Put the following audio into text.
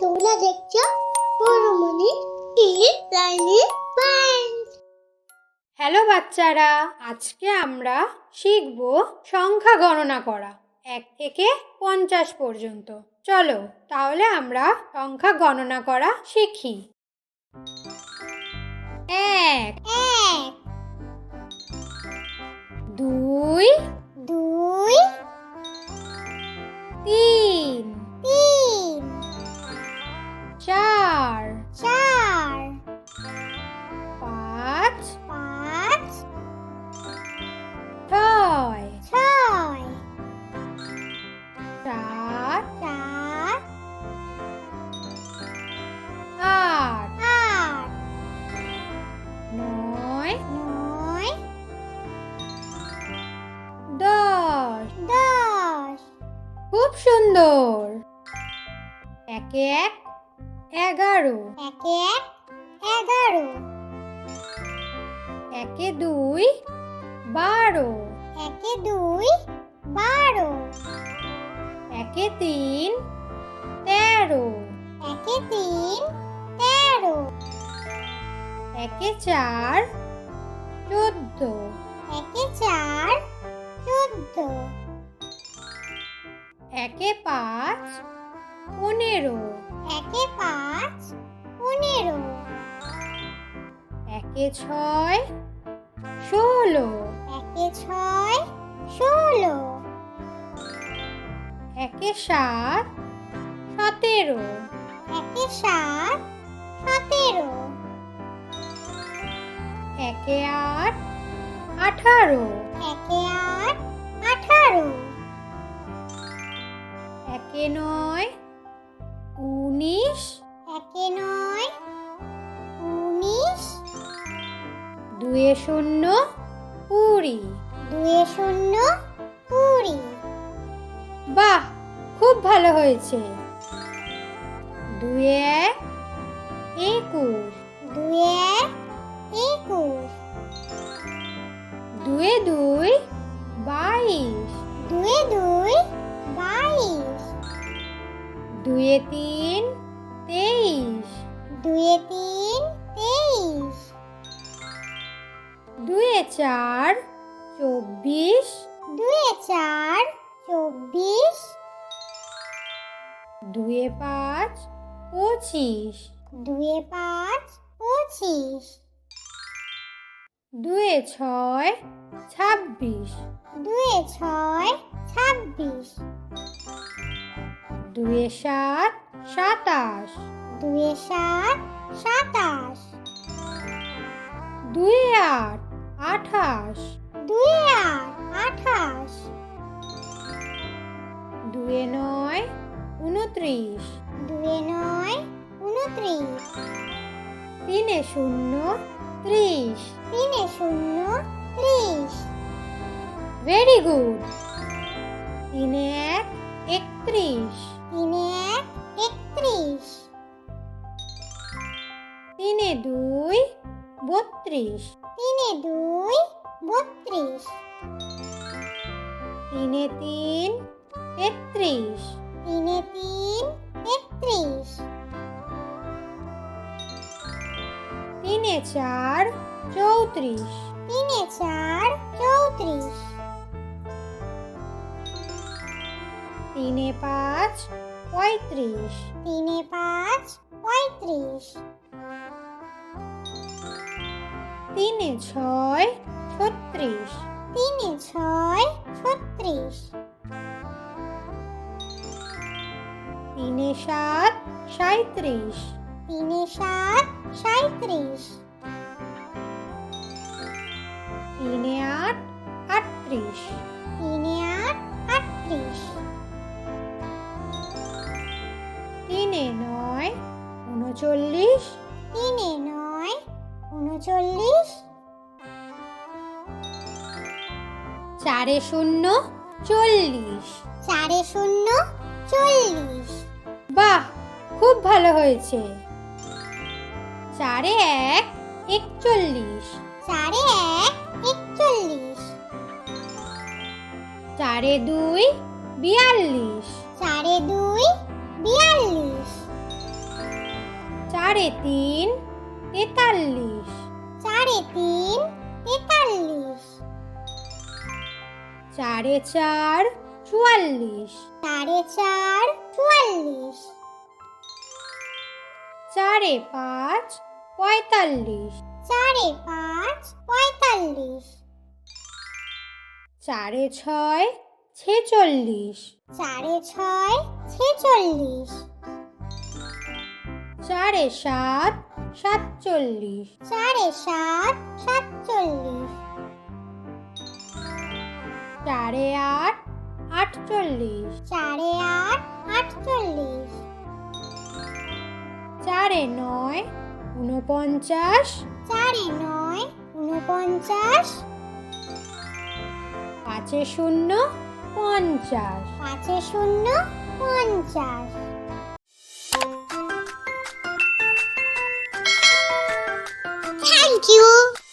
তোমরা দেখছো পৌরমণি kid learning point. Hello বাচ্চারা, আজকে আমরা শিখব সংখ্যা গণনা করা 1 থেকে 50 পর্যন্ত। চলো তাহলে আমরা সংখ্যা গণনা করা শিখি। 1 2 2 3 3 4 4 5 5 6 6 7 7 8 8 9 9 10। 10 খুব সুন্দর। 1 1 11 1 11 1 2 12 1 2 12 1 3 13 1 3 13 1 4 14 1 4 14 1 5 15 1 5 15 1 6 16 1 6 16 1 7 17 1 7 17 1 8 18 1 8 18 1 9 19 1 9 19 2 0 20। 2 0 20 বাহ, খুব ভালো হয়েছে। 2 1 21 2 1 21 2 2 22 2 2 22 2 3 23 2 3 23 2 4 24 2 4 24 2 5 25 2 5 25 2 6 26 2 6 26 2 7 27 2 7 27 2 8 28 2 8 28 2 9 29 2 9 29 3 0 30। 3 0 30 ভেরি গুড। 3 1 31 3 1 31 3 2 32 3 2 32 3 3 33 3 3 33 3 4 34 3 4 34 3 5 35 3 5 35 3 6 36 3 6 36 3 7 37 3 7 37 3 8 38 3 8 38 3 9 39 3 9 39 4 0 40। 4 0 40 বাহ, খুব ভালো হয়েছে। 4 1 41 4 1 41 4 2 42 4 2 42 চারে তিন 43, চারে তিন 43, চারে চার 44, চারে চার 44, চারে পাঁচ 45, চারে পাঁচ 45, চারে ছয় 46, চারে ছয় 46, চারে সাত 47, চারে সাত 47, চারে আট 48, চারে আট 48, চারে নয় 49, চারে নয় 49, পাঁচে শূন্য 50। পাঁচে শূন্য 50। Thank you.